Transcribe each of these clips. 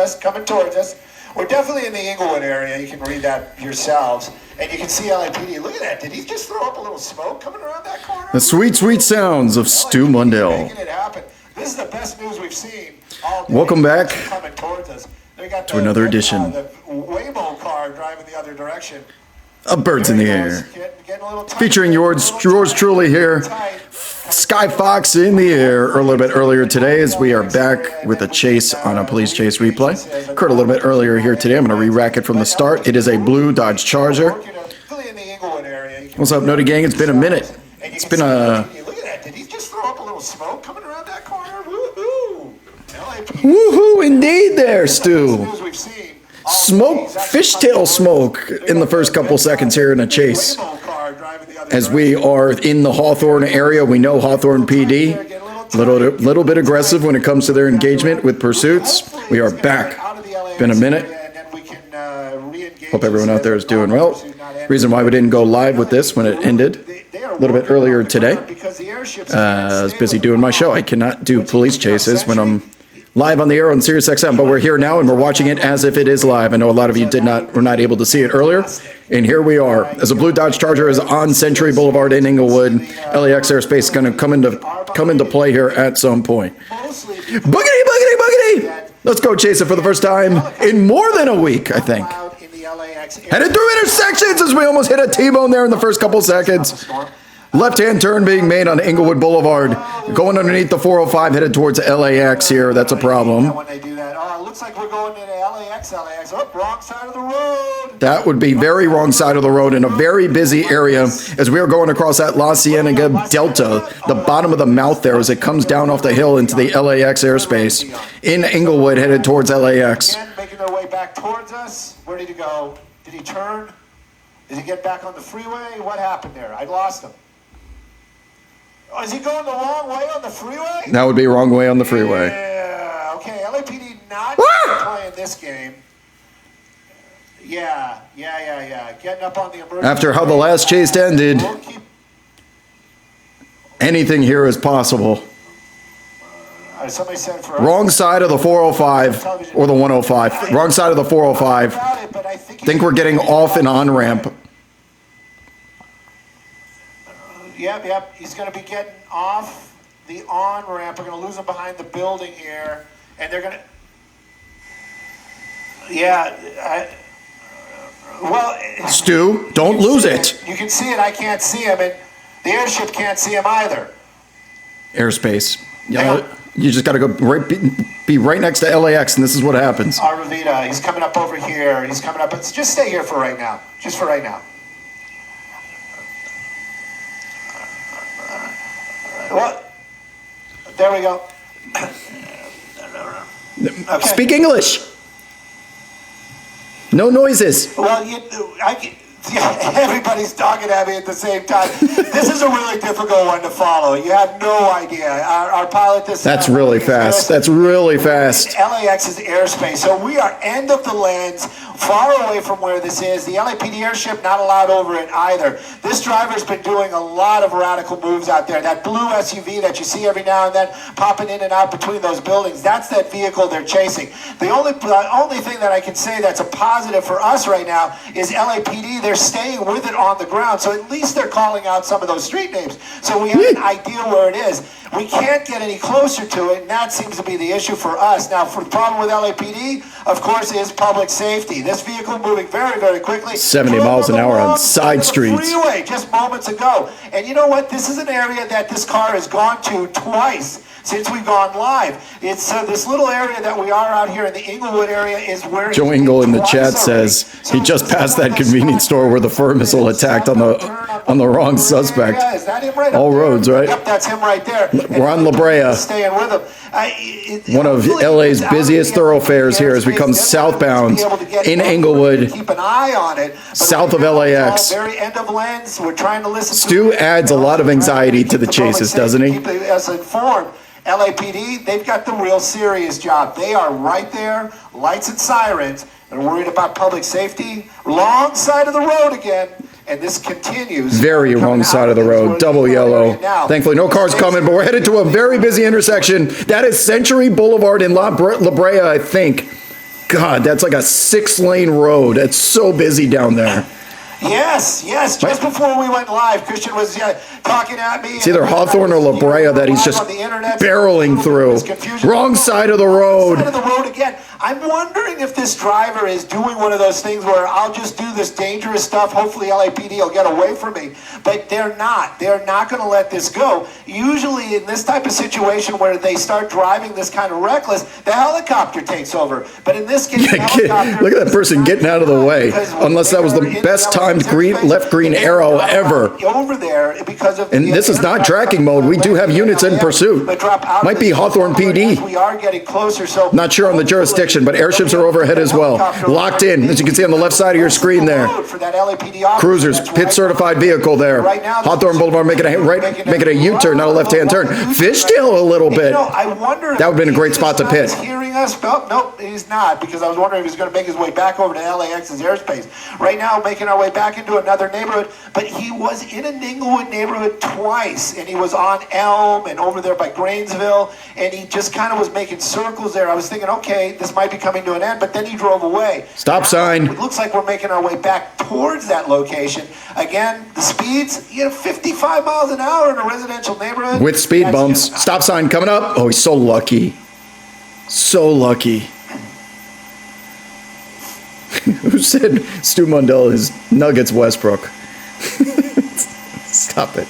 us. We're definitely in the Inglewood area. You can read that yourselves. And you can see LAPD. Look at that. Did he just throw up a little smoke coming around that corner? The sweet, sweet sounds of Stu Mundell. Making it happen. This is the best news we've seen all day. Welcome back coming towards us. to another edition The Waymo car driving the other direction. of Birds in the Air. Featuring yours truly here, Sky Fox in the air a little bit earlier today as we are back with a chase on a police chase replay. Occurred a little bit earlier here today. I'm going to re-rack it from the start. It is a blue Dodge Charger. What's up, Noti Gang? It's been a minute. It's been a... Look at that. Did he just throw up a little smoke coming around that corner? Woohoo! Woohoo indeed there, Stu. Smoke, fishtail smoke in the first couple seconds here in a chase. As we are in the Hawthorne area, we know Hawthorne PD, little bit aggressive when it comes to their engagement with pursuits. We are back. Been a minute. Hope everyone out there is doing well. Reason why we didn't go live with this when it ended a little bit earlier today. I was busy doing my show. I cannot do police chases when I'm live on the air on Sirius XM, but we're here now and we're watching it as if it is live. I know a lot of you were not able to see it earlier, and here we are. As a blue Dodge Charger is on Century Boulevard in Inglewood, LAX airspace is going to come into play here at some point. Boogity, boogity, boogity! Let's go chase it for the first time in more than a week, I think. Headed through intersections as we almost hit a T-bone there in the first couple seconds. Left-hand turn being made on Inglewood Boulevard. Going underneath the 405, headed towards LAX here. That's a problem. Looks like we're going into LAX. Oh, wrong side of the road. That would be very wrong side of the road in a very busy area as we are going across that La Cienega Delta, the bottom of the mouth there as it comes down off the hill into the LAX airspace. In Inglewood, headed towards LAX. Again, making their way back towards us. Where did he go? Did he turn? Did he get back on the freeway? What happened there? I lost him. Oh, is he going the wrong way on the freeway? That would be wrong way on the freeway. Yeah. Okay, LAPD not playing this game. Yeah. Getting up on the emergency. After how the last chase ended, anything here is possible. Somebody said for wrong side of the 405 or the 105. Wrong side of the 405. Think we're getting off an on-ramp. Yep. He's going to be getting off the on-ramp. We're going to lose him behind the building here. And they're going to... Yeah. Stu, don't lose it. You can see it. I can't see him. And the airship can't see him either. Airspace. Yeah. You just got to go be right next to LAX, and this is what happens. Arvita, he's coming up over here. He's coming up. Just stay here for right now. Just for right now. What? There we go. Okay. Speak English. No noises. Well, everybody's talking at me at the same time. This is a really difficult one to follow. You have no idea. Our pilot this. That's really fast. That's really fast. LAX's airspace. So we are end of the lens, far away from where this is. The LAPD airship not allowed over it either. This driver's been doing a lot of radical moves out there. That blue SUV that you see every now and then popping in and out between those buildings, that's that vehicle they're chasing. The only thing that I can say that's a positive for us right now is LAPD. They're staying with it on the ground, so at least they're calling out some of those street names. So we have an idea where it is. We can't get any closer to it, and that seems to be the issue for us. Now, for the problem with LAPD, of course, is public safety. This vehicle moving very, very quickly. 70 miles an hour on side streets. Freeway just moments ago. And you know what? This is an area that this car has gone to twice since we've gone live. It's this little area that we are out here in the Inglewood area is where... Joe Engel in the chat says he just passed that convenience store where the fur missile attacked on the wrong suspect. Yeah, is that him right All roads, right? Yep, that's him right there. We're on La Brea. Staying with him. One of LA's busiest thoroughfares here as we come southbound in Inglewood, keep an eye on it. south of LAX. Very end of lens. We're trying to listen. Stu adds a lot of anxiety to the chases, doesn't he? Keep us informed. LAPD, they've got the real serious job. They are right there, lights and sirens. They're worried about public safety. Wrong side of the road again. And this continues. Very wrong side of the road. Double yellow. Thankfully, no cars coming, but we're headed to a very busy intersection. That is Century Boulevard in La Brea, I think. God, that's like a 6-lane road. It's so busy down there. Yes. Just before we went live, Christian was talking at me. It's either Hawthorne or La Brea that he's just barreling through. Wrong side of the road. Wrong side of the road again. I'm wondering if this driver is doing one of those things where I'll just do this dangerous stuff. Hopefully LAPD will get away from me. But they're not. They're not going to let this go. Usually in this type of situation where they start driving this kind of reckless, the helicopter takes over. But in this case, the helicopter... Look at that person getting out of the way. Unless that was the best timed left green arrow ever. Over there because of and this is not tracking mode. We do have units in pursuit. Might be Hawthorne PD. We are getting closer, so not sure on the jurisdiction, but airships are overhead as well. Locked in, as you can see on the left side of your screen there. Cruisers, pit certified vehicle there. Hawthorne Boulevard making a U-turn, not a left-hand turn. Fishtail a little bit. That would have been a great spot to pit. Hearing us? Nope, he's not, because I was wondering if he's going to make his way back over to LAX's airspace. Right now, making our way back into another neighborhood, but he was in a Inglewood neighborhood twice, and he was on Elm and over there by Grainsville, and he just kind of was making circles there. I was thinking, okay, this might be coming to an end, but then he drove away. Stop sign. It looks like we're making our way back towards that location. Again, the speeds, 55 miles an hour in a residential neighborhood. With speed bumps. Stop sign coming up. Oh, he's so lucky. So lucky. Who said Stu Mundell is Nuggets Westbrook? Stop it.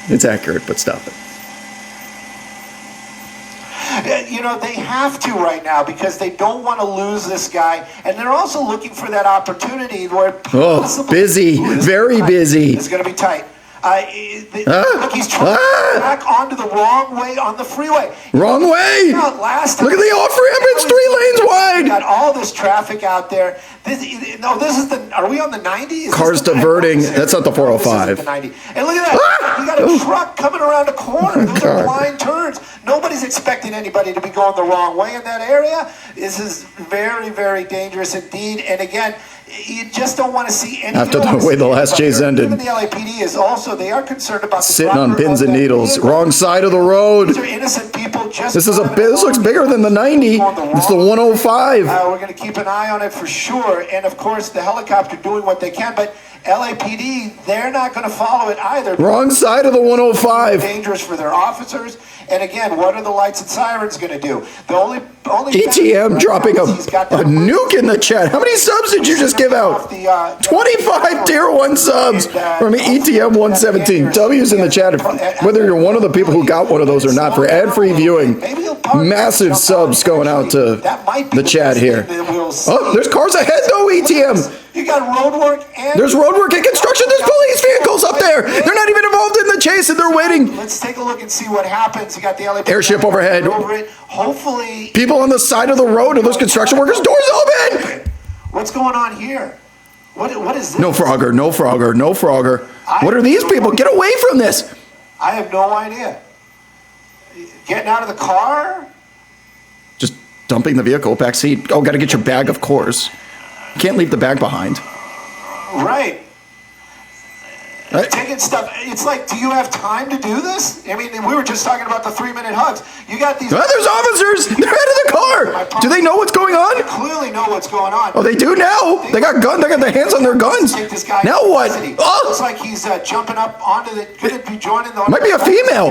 It's accurate, but stop it. They have to right now because they don't want to lose this guy. And they're also looking for that opportunity where... busy. Very busy. It's going to be tight. Look, he's trying to back onto the wrong way on the freeway. Wrong way! Last time, look at the off-ramp, it's 3 lanes wide! Got all this traffic out there. Are we on the 90? Cars diverting. That's not the 405. The 90. And look at that. You got a truck coming around a corner. Those are blind turns. Nobody's expecting anybody to be going the wrong way in that area. This is very, very dangerous indeed. And again, you just don't want to see any. After the way the last chase ended. Even the LAPD is also, they are concerned about the sitting on pins and needles. Wrong side of the road. These are innocent people. This looks bigger than the 90. It's the 105. We're going to keep an eye on it for sure. And of course, the helicopter doing what they can. But LAPD, they're not going to follow it either. Wrong side of the 105. Dangerous for their officers. And again, what are the lights and sirens going to do? The only ETM dropping a nuke in the chat. How many subs did you just give out? 25 tier 1 subs from ETM 117. W's in the chat. Whether you're one of the people who got one of those or not, for ad-free viewing. Massive subs going out to the chat here. Oh, there's cars ahead though, ETM. You got road work and... There's road work and construction. There's police vehicles up there. They're not even involved in the chase and they're waiting. Let's take a look and see what happens. You got the LAPD airship overhead. Hopefully... People on the side of the road and those construction workers. Doors open. What's going on here? What is this? No Frogger. No Frogger. No Frogger. What are these people? Get away from this. I have no idea. Getting out of the car? Just dumping the vehicle, back seat. Oh, got to get your bag, of course. You can't leave the bag behind. Right. Taking stuff. It's like, do you have time to do this? I mean, we were just talking about the 3-minute hugs. You got these... there's officers! They're out of the car! Do they know what's going on? They clearly know what's going on. Oh, they do now! They got guns. They got their hands on their guns. Now what? Oh! Looks like he's jumping up onto the... Could it be joining the... Might be a female.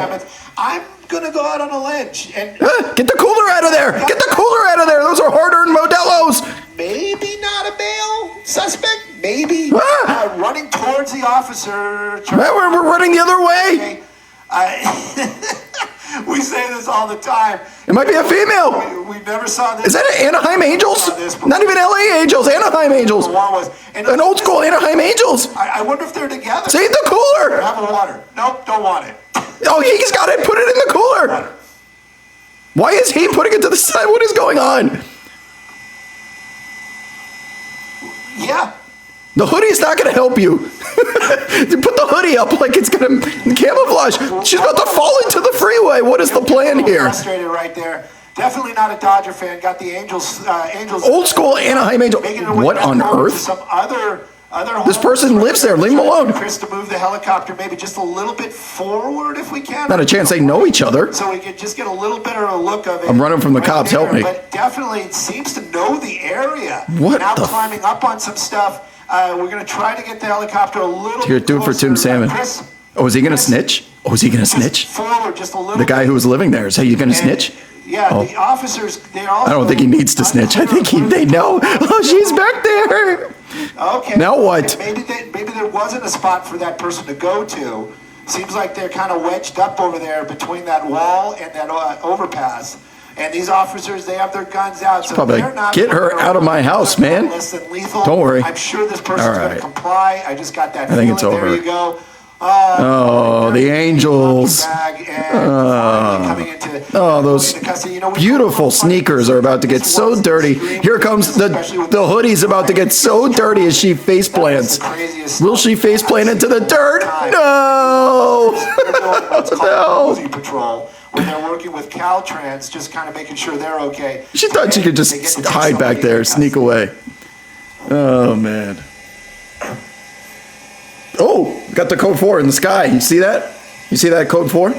I'm going to go out on a ledge and... Get the cooler out of there! Get the cooler out of there! Those are hard-earned Modelos! Maybe not a male suspect. Maybe running towards the officer. We're running the other way. We say this all the time. It might be a female. We never saw this. Is that an Anaheim Angels? Not even LA Angels. Anaheim Angels. An old school Anaheim Angels. I wonder if they're together. Save the cooler. Have a water. Nope, don't want it. Oh, he's got it. Put it in the cooler. Why is he putting it to the side? What is going on? Yeah. The hoodie's not going to help you. Put the hoodie up like it's going to camouflage. She's about to fall into the freeway. What is the plan here? Frustrated right there. Definitely not a Dodger fan. Got the Angels. Old school Anaheim Angel. What on earth? Some other This person lives there. Leave him alone. Chris, to move the helicopter maybe just a little bit forward if we can. Not a chance they know each other. So we could just get a little bit of a look of it. I'm running from the cops. Help me. But definitely it seems to know the area. What now the climbing up on some stuff. We're going to try to get the helicopter a little Here, bit do it for Tim Salmon. Chris, Oh, is he going to snitch? Oh, is he going to snitch? Forward just a little The guy who was living there. Is he going to snitch? Yeah, Oh. the officers, they also... I don't think he needs to snitch. I think they know. Oh, she's back there. Okay. Now what? Maybe there wasn't a spot for that person to go to. Seems like they're kind of wedged up over there between that wall and that overpass. And these officers, they have their guns out. So Probably they're not get her out of my house, man. Less than lethal. Don't worry. I'm sure this person's All going right. to comply. I just got that I think it's feeling. over. There you go. Oh, the Angels. Oh, those beautiful sneakers are about to get so dirty. Here comes the hoodie's about to get so dirty as she face plants. Will she face plant into the dirt? No. No. Patrol when they're working with Caltrans, just kind of making sure they're okay. She thought she could just hide back there, sneak away. Oh, man. Oh, got the code 4 in the sky. You see that? You see that code 4?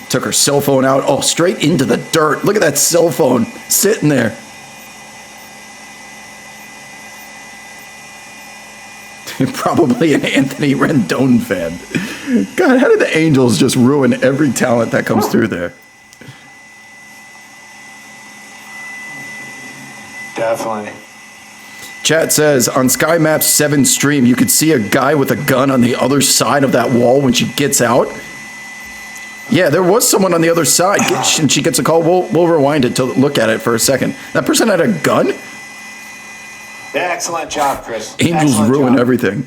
Took her cell phone out. Oh, straight into the dirt. Look at that cell phone sitting there. Probably an Anthony Rendon fan. God, how did the Angels just ruin every talent that comes through there? Definitely. Chat says, on Sky Maps 7 stream, you could see a guy with a gun on the other side of that wall when she gets out. Yeah, there was someone on the other side, and she gets a call. We'll rewind it to look at it for a second. That person had a gun? Yeah, excellent job, Chris. Angels Excellent ruin job. everything.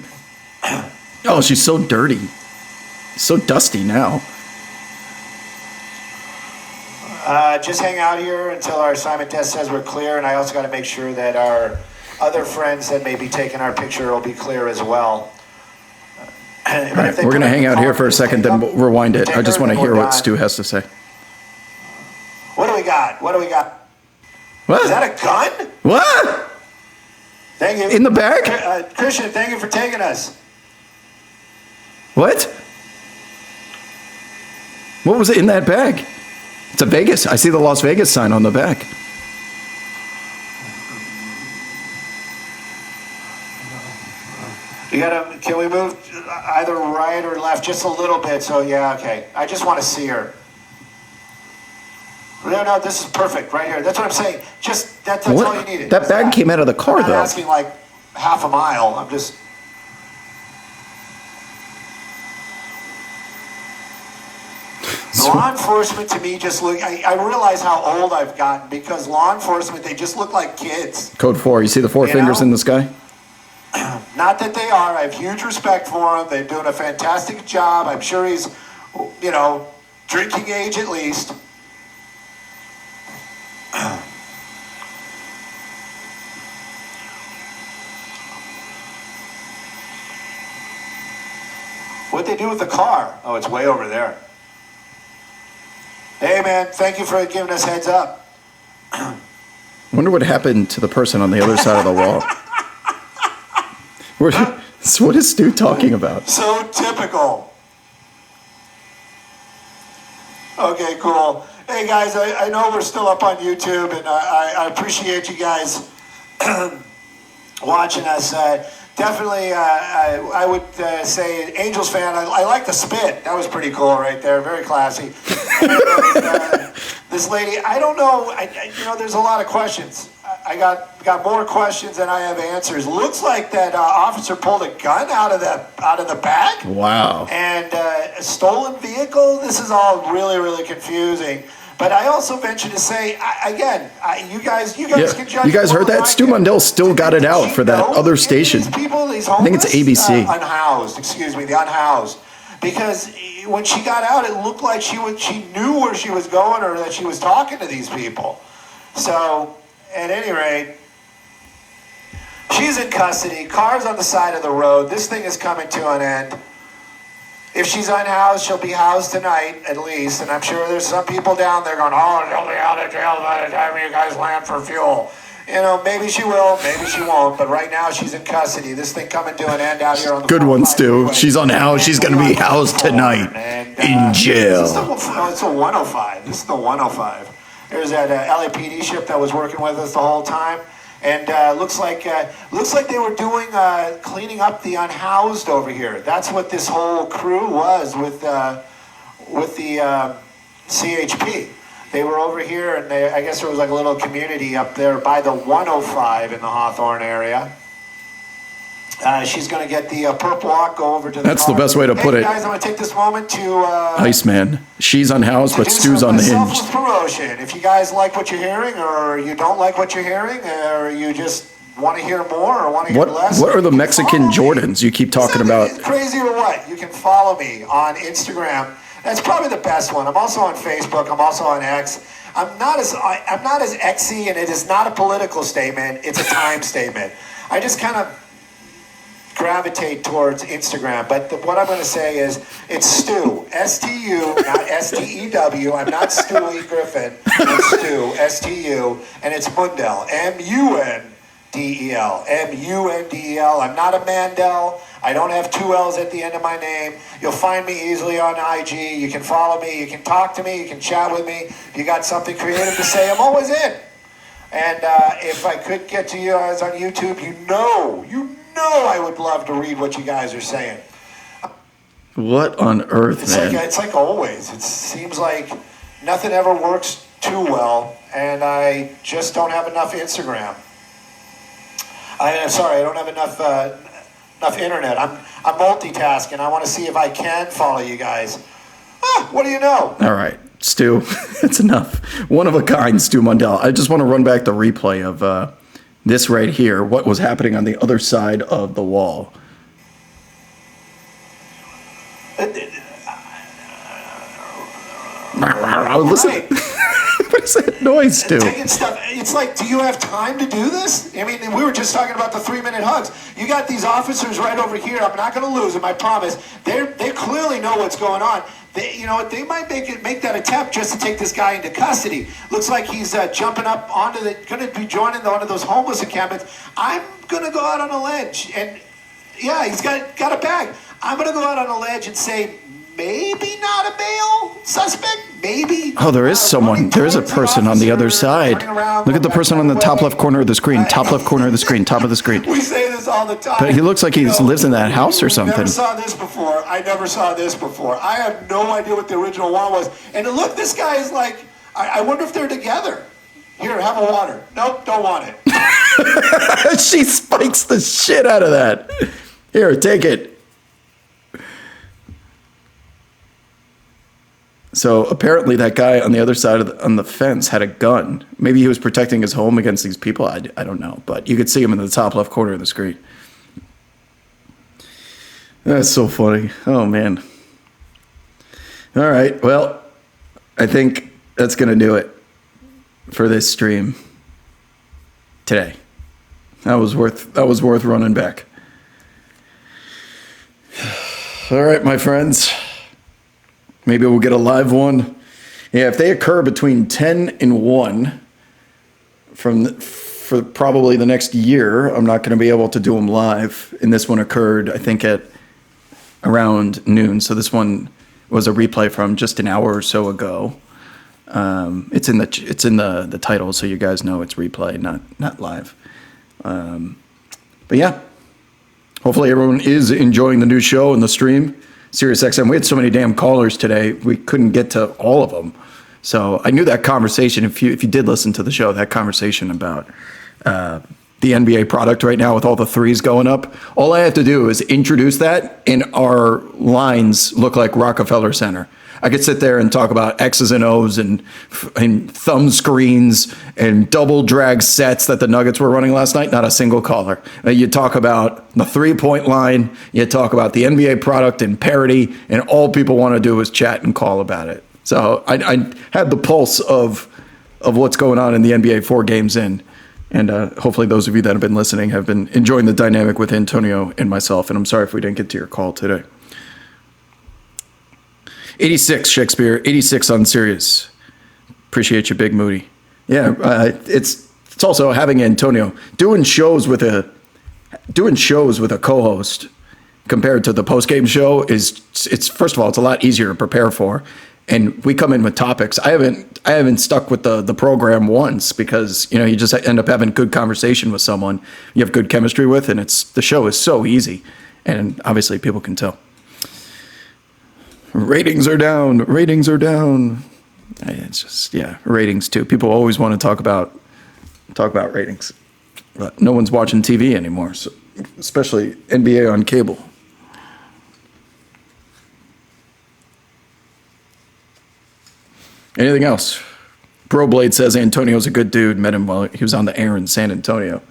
Oh, she's so dirty. So dusty now. Just hang out here until our assignment test says we're clear, and I also got to make sure that our other friends that may be taking our picture will be clear as well. All right, we're going to hang out here for a second, then we'll rewind it. I just want to hear what Stu has to say. What do we got? What do we got? What? Is that a gun? What? Thank you. In the bag? Christian, thank you for taking us. What? What was it in that bag? It's a Vegas. I see the Las Vegas sign on the back. Can we move either right or left just a little bit? So yeah, okay. I just want to see her. No, this is perfect right here. That's what I'm saying. Just that's all you needed. That bag came out of the car, I'm not though. asking like half a mile. I'm just. Law enforcement to me just look. I realize how old I've gotten because law enforcement, they just look like kids. Code 4. You see the 4 fingers in the sky? Not that they are. I have huge respect for him. They're doing a fantastic job. I'm sure he's, drinking age at least. What'd they do with the car? Oh, it's way over there. Hey, man, thank you for giving us heads up. Wonder what happened to the person on the other side of the wall. What is Stu talking about? So typical. Okay, cool. Hey, guys, I know we're still up on YouTube, and I appreciate you guys watching us. Definitely, I would say Angels fan. I like the spit. That was pretty cool right there. Very classy. This lady, I don't know. There's a lot of questions. I got more questions than I have answers. Looks like that officer pulled a gun out of the bag. Wow. And a stolen vehicle. This is all really, really confusing. But I also venture to say, you guys can judge. You guys heard that? Stu Mundell still got it out for that other station. These people, these I think it's ABC. The unhoused. Because when she got out, it looked like she knew where she was going or that she was talking to these people. So, at any rate, she's in custody. Car's on the side of the road. This thing is coming to an end. If she's unhoused, she'll be housed tonight at least. And I'm sure there's some people down there going, oh, she'll be out of jail by the time you guys land for fuel. You know, maybe she will, maybe she won't. But right now, she's in custody. This thing coming to an end out here on the Good one, Stu. She's on house. She's going to be housed tonight in jail. It's a 105. This is the 105. There's that LAPD ship that was working with us the whole time. And looks like they were doing cleaning up the unhoused over here. That's what this whole crew was with the CHP. They were over here, and I guess there was like a little community up there by the 105 in the Hawthorne area. She's going to get the perp walk, go over to the That's car. the best way to put it. Guys, I'm going to take this moment to... Iceman. She's unhoused, but Stu's unhinged. Selfless promotion. If you guys like what you're hearing, or you don't like what you're hearing, or you just want to hear more, or want to hear less... What are the Mexican Jordans you keep talking about? Crazy or what? You can follow me on Instagram. That's probably the best one. I'm also on Facebook. I'm also on X. I'm not as Xy, and it is not a political statement. It's a time statement. I just kind of gravitate towards Instagram. But what I'm going to say is it's Stu. S-T-U, not S-T-E-W. I'm not Stewie Griffin. It's Stu. S-T-U. And it's Mundell. M-U-N-D-E-L. M-U-N-D-E-L. I'm not a Mandel. I don't have 2 L's at the end of my name. You'll find me easily on IG. You can follow me. You can talk to me. You can chat with me. If you got something creative to say, I'm always in. And if I could get to you guys on YouTube, you know I would love to read what you guys are saying. What on earth, man? It's like always. It seems like nothing ever works too well, and I just don't have enough Instagram. I'm sorry, I don't have enough internet. I'm multitasking. I want to see if I can follow you guys. What do you know? All right, Stu, that's enough. One of a kind, Stu Mundell. I just want to run back the replay of this right here, what was happening on the other side of the wall. Listen. Right. What is that noise, Stu? Taking stuff. It's like, do you have time to do this? I mean, we were just talking about the 3-minute hugs. You got these officers right over here. I'm not going to lose them, I promise. They clearly know what's going on. They might make that attempt just to take this guy into custody. Looks like he's jumping up onto going to be joining one of those homeless encampments. I'm going to go out on a ledge, and yeah, he's got a bag. I'm going to go out on a ledge and say, maybe not a male suspect, maybe. Oh, there is someone. There is a person on the other side. Look at the person on the top left corner of the screen. Top left corner of the screen. Top of the screen. We say this all the time. But he looks like he lives in that house or something. I never saw this before. I have no idea what the original one was. And look, this guy is like, I wonder if they're together. Here, have a water. Nope, don't want it. She spikes the shit out of that. Here, take it. So apparently that guy on the other side on the fence had a gun. Maybe he was protecting his home against these people. I don't know. But you could see him in the top left corner of the screen. That's so funny. Oh, man. All right. Well, I think that's going to do it for this stream today. That was worth running back. All right, my friends. Maybe we'll get a live one. Yeah, if they occur between 10 and 1 for probably the next year, I'm not going to be able to do them live. And this one occurred, I think, at around noon. So this one was a replay from just an hour or so ago. It's in the title, so you guys know it's replay, not live. But yeah, hopefully everyone is enjoying the new show and the stream. SiriusXM. We had so many damn callers today, we couldn't get to all of them. So I knew that conversation, if you did listen to the show, that conversation about the NBA product right now with all the threes going up, all I have to do is introduce that and our lines look like Rockefeller Center. I could sit there and talk about X's and O's and thumb screens and double drag sets that the Nuggets were running last night. Not a single caller. You talk about the 3-point line. You talk about the NBA product and parity, and all people want to do is chat and call about it. So I had the pulse of what's going on in the NBA 4 games in. And hopefully those of you that have been listening have been enjoying the dynamic with Antonio and myself. And I'm sorry if we didn't get to your call today. 86, Shakespeare. 86 on Sirius. Appreciate you, Big Moody. Yeah, it's It's also having Antonio doing shows with a co-host compared to the post-game show it's first of all, it's a lot easier to prepare for. And we come in with topics. I haven't stuck with the program once because, you just end up having good conversation with someone you have good chemistry with, and the show is so easy. And obviously people can tell. Ratings are down. It's just, ratings too. People always want to talk about ratings. But no one's watching TV anymore, so, especially NBA on cable. Anything else? ProBlade says Antonio's a good dude. Met him while he was on the air in San Antonio.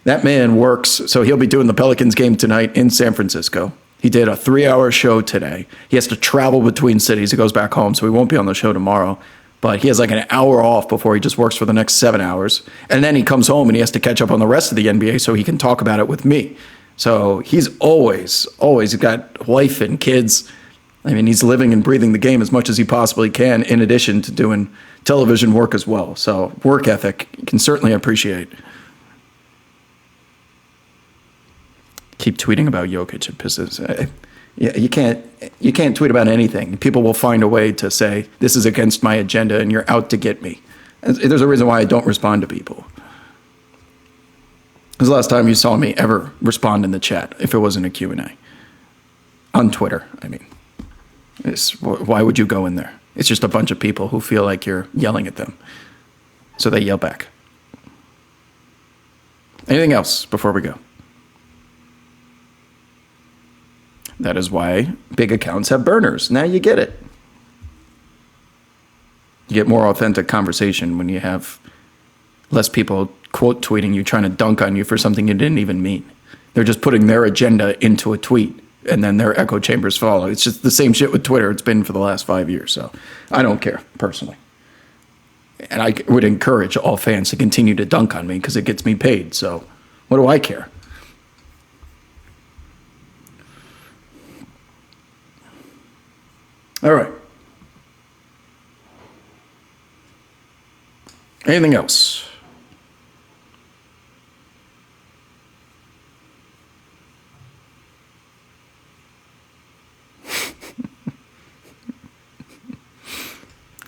That man works, so he'll be doing the Pelicans game tonight in San Francisco. He did a 3-hour show today. He has to travel between cities. He goes back home, so he won't be on the show tomorrow. But he has like an hour off before he just works for the next 7 hours. And then he comes home and he has to catch up on the rest of the NBA so he can talk about it with me. So he's always got wife and kids. I mean, he's living and breathing the game as much as he possibly can, in addition to doing television work as well. So work ethic, you can certainly appreciate. Keep tweeting about Jokic. It pisses. You can't tweet about anything. People will find a way to say, this is against my agenda and you're out to get me. There's a reason why I don't respond to people. This is the last time you saw me ever respond in the chat, if it wasn't a Q&A. On Twitter, I mean. Why would you go in there? It's just a bunch of people who feel like you're yelling at them. So they yell back. Anything else before we go? That is why big accounts have burners. Now you get it. You get more authentic conversation when you have less people quote tweeting you, trying to dunk on you for something you didn't even mean. They're just putting their agenda into a tweet, and then their echo chambers follow. It's just the same shit with Twitter. It's been for the last 5 years, so I don't care, personally. And I would encourage all fans to continue to dunk on me because it gets me paid, so what do I care? All right. Anything else?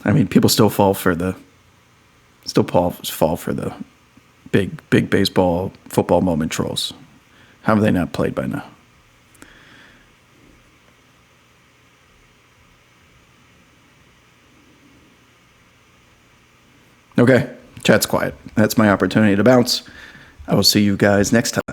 I mean, people still fall for the big baseball, football moment trolls. How have they not played by now? Okay, chat's quiet. That's my opportunity to bounce. I will see you guys next time.